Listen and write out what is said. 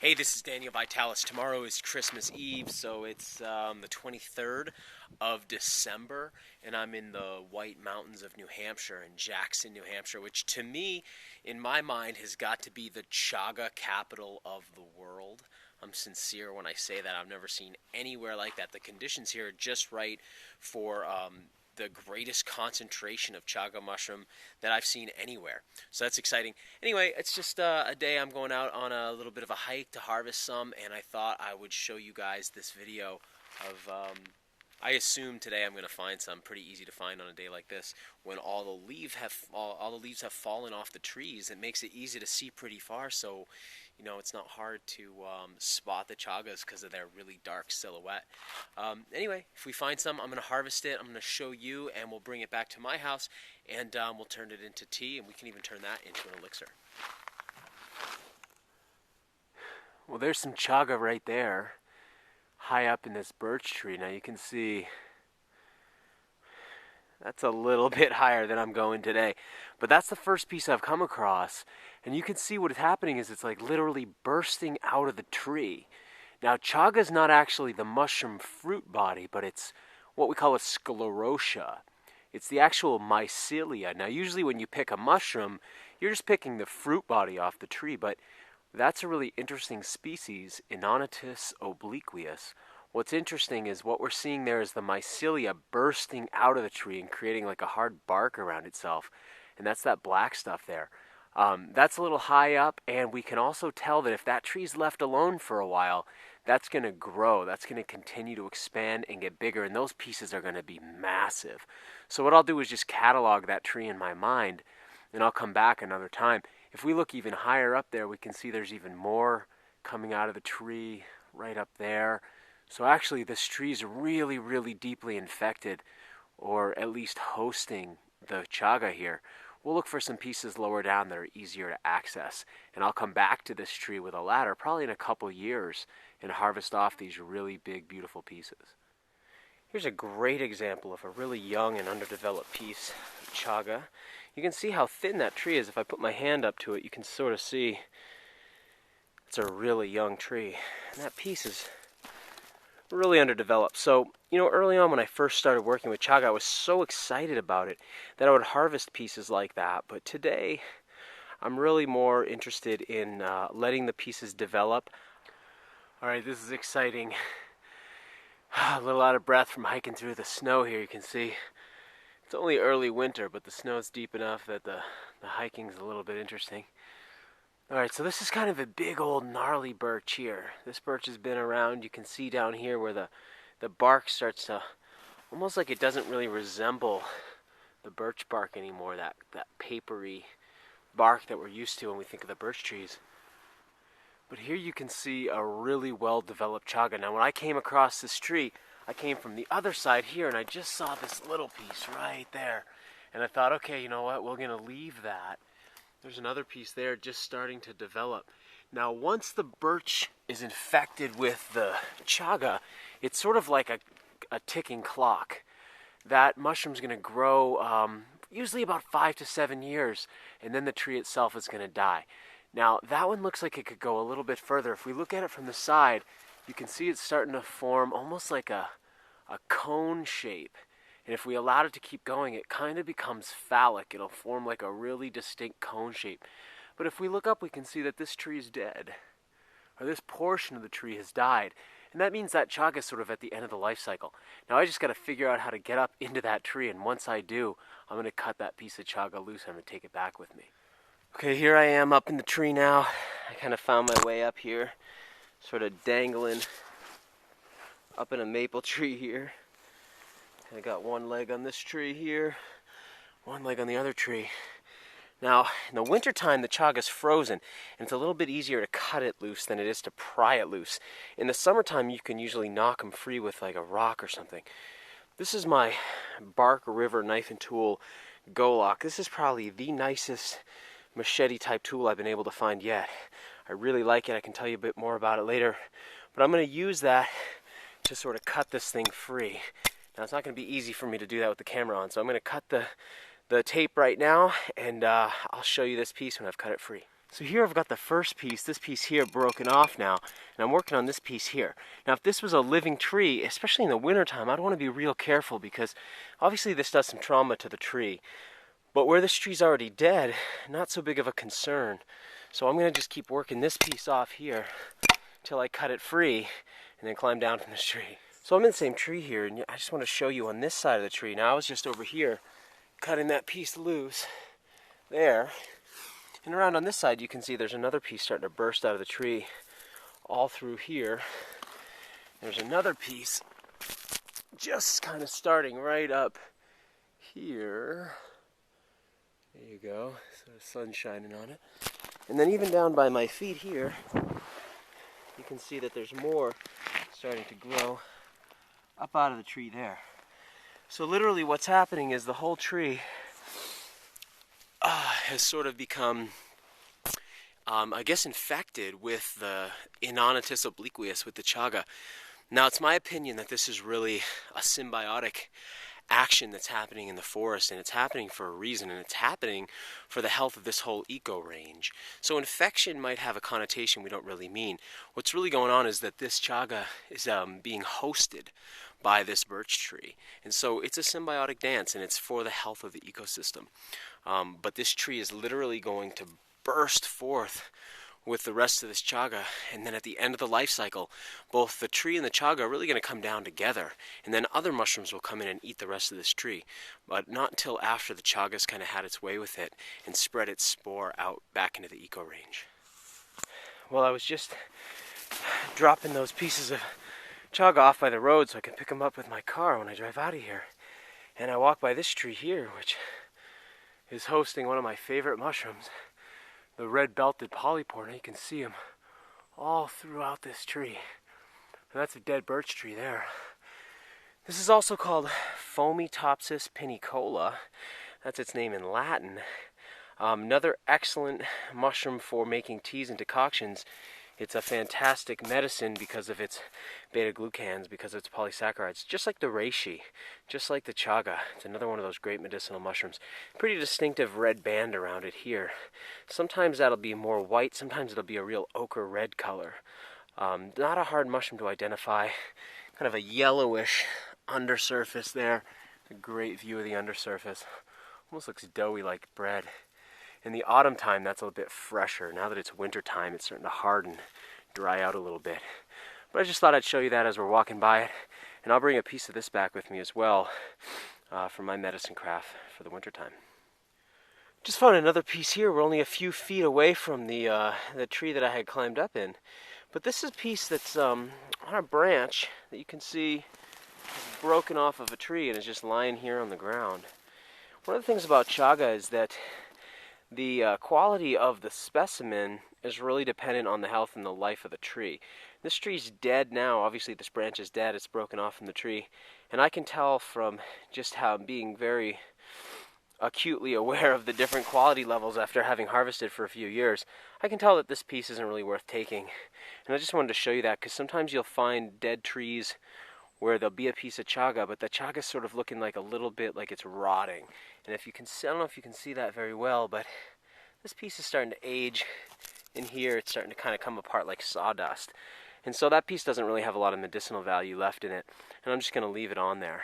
Hey, this is Daniel Vitalis. Tomorrow is Christmas Eve, so it's the 23rd of December, and I'm in the White Mountains of New Hampshire, in Jackson, New Hampshire, which to me, in my mind, has got to be the Chaga capital of the world. I'm sincere when I say that. I've never seen anywhere like that. The conditions here are just right for the greatest concentration of chaga mushroom that I've seen anywhere. So that's exciting. Anyway, it's just a day I'm going out on a little bit of a hike to harvest some, and I thought I would show you guys this video of, I assume today I'm going to find some. Pretty easy to find on a day like this. When all the leaves have fallen off the trees, it makes it easy to see pretty far, so you know, it's not hard to spot the chagas because of their really dark silhouette. Anyway, if we find some, I'm going to harvest it. I'm going to show you, and we'll bring it back to my house, and we'll turn it into tea, and we can even turn that into an elixir. Well, there's some chaga right there, high up in this birch tree. Now you can see that's a little bit higher than I'm going today. But that's the first piece I've come across. And you can see what is happening is it's like literally bursting out of the tree. Now, chaga is not actually the mushroom fruit body, but it's what we call a sclerotia. It's the actual mycelia. Now, usually when you pick a mushroom, you're just picking the fruit body off the tree. But that's a really interesting species, Inonotus Obliquus. What's interesting is what we're seeing there is the mycelia bursting out of the tree and creating like a hard bark around itself. And that's that black stuff there. That's a little high up, and we can also tell that if that tree's left alone for a while, that's going to grow. That's going to continue to expand and get bigger, and those pieces are going to be massive. So what I'll do is just catalog that tree in my mind, and I'll come back another time. If we look even higher up there, we can see there's even more coming out of the tree right up there. So actually, this tree is really, really deeply infected, or at least hosting the chaga here. We'll look for some pieces lower down that are easier to access, and I'll come back to this tree with a ladder probably in a couple years and harvest off these really big, beautiful pieces. Here's a great example of a really young and underdeveloped piece of chaga. You can see how thin that tree is. If I put my hand up to it, you can sort of see it's a really young tree, and that piece is really underdeveloped. So, you know, early on when I first started working with chaga, I was so excited about it that I would harvest pieces like that. But today, I'm really more interested in letting the pieces develop. All right, this is exciting. A little out of breath from hiking through the snow here. You can see it's only early winter, but the snow's deep enough that the hiking's a little bit interesting. Alright, so this is kind of a big old gnarly birch here. This birch has been around. You can see down here where the bark starts to, almost like it doesn't really resemble the birch bark anymore, that papery bark that we're used to when we think of the birch trees. But here you can see a really well-developed chaga. Now when I came across this tree, I came from the other side here and I just saw this little piece right there. And I thought, okay, you know what, we're going to leave that. There's another piece there just starting to develop. Now, once the birch is infected with the chaga, it's sort of like a ticking clock. That mushroom's going to grow usually about 5 to 7 years, and then the tree itself is going to die. Now, that one looks like it could go a little bit further. If we look at it from the side, you can see it's starting to form almost like a cone shape. And if we allowed it to keep going, it kind of becomes phallic. It'll form like a really distinct cone shape. But if we look up, we can see that this tree is dead. Or this portion of the tree has died. And that means that chaga is sort of at the end of the life cycle. Now I just got to figure out how to get up into that tree. And once I do, I'm going to cut that piece of chaga loose and I'm going to take it back with me. Okay, here I am up in the tree now. I kind of found my way up here. Sort of dangling up in a maple tree here. I got one leg on this tree here, one leg on the other tree. Now, in the wintertime, the chaga's frozen, and it's a little bit easier to cut it loose than it is to pry it loose. In the summertime, you can usually knock them free with like a rock or something. This is my Bark River knife and tool Go-Lock. This is probably the nicest machete-type tool I've been able to find yet. I really like it. I can tell you a bit more about it later. But I'm going to use that to sort of cut this thing free. Now, it's not going to be easy for me to do that with the camera on, so I'm going to cut the tape right now, and I'll show you this piece when I've cut it free. So here I've got the first piece, this piece here broken off now, and I'm working on this piece here. Now if this was a living tree, especially in the wintertime, I'd want to be real careful because obviously this does some trauma to the tree. But where this tree's already dead, not so big of a concern. So I'm going to just keep working this piece off here until I cut it free and then climb down from this tree. So I'm in the same tree here, and I just want to show you on this side of the tree. Now I was just over here cutting that piece loose there. And around on this side you can see there's another piece starting to burst out of the tree all through here. There's another piece just kind of starting right up here. There you go, so the sun's shining on it. And then even down by my feet here, you can see that there's more starting to grow up out of the tree there. So literally what's happening is the whole tree has sort of become, I guess, infected with the Inonotus Obliquus, with the Chaga. Now it's my opinion that this is really a symbiotic action that's happening in the forest, and it's happening for a reason, and it's happening for the health of this whole eco range. So infection might have a connotation we don't really mean. What's really going on is that this Chaga is being hosted by this birch tree, and so it's a symbiotic dance, and it's for the health of the ecosystem. But this tree is literally going to burst forth with the rest of this Chaga, and then at the end of the life cycle, both the tree and the Chaga are really going to come down together, and then other mushrooms will come in and eat the rest of this tree, but not until after the Chaga's kind of had its way with it and spread its spore out back into the eco range. Well, I was just dropping those pieces of Chaga off by the road so I can pick them up with my car when I drive out of here, and I walk by this tree here, which is hosting one of my favorite mushrooms, the red-belted polypore. Now you can see them all throughout this tree. And that's a dead birch tree there. This is also called Fomitopsis pinicola. That's its name in Latin. Another excellent mushroom for making teas and decoctions. It's a fantastic medicine because of its beta-glucans, because of its polysaccharides, just like the reishi, just like the chaga. It's another one of those great medicinal mushrooms. Pretty distinctive red band around it here. Sometimes that'll be more white, sometimes it'll be a real ochre red color. Not a hard mushroom to identify. Kind of a yellowish undersurface there. A great view of the undersurface. Almost looks doughy like bread. In the autumn time, that's a little bit fresher. Now that it's winter time, it's starting to harden, dry out a little bit. But I just thought I'd show you that as we're walking by it. And I'll bring a piece of this back with me as well for my medicine craft for the winter time. Just found another piece here. We're only a few feet away from the tree that I had climbed up in. But this is a piece that's on a branch that you can see is broken off of a tree and is just lying here on the ground. One of the things about chaga is that the quality of the specimen is really dependent on the health and the life of the tree. This tree's dead now. Obviously this branch is dead. It's broken off from the tree. And I can tell from just how being very acutely aware of the different quality levels after having harvested for a few years, I can tell that this piece isn't really worth taking. And I just wanted to show you that because sometimes you'll find dead trees where there'll be a piece of chaga, but the chaga's sort of looking like a little bit like it's rotting. And if you can, I don't know if you can see that very well, but this piece is starting to age in here. It's starting to kind of come apart like sawdust. And so that piece doesn't really have a lot of medicinal value left in it. And I'm just going to leave it on there.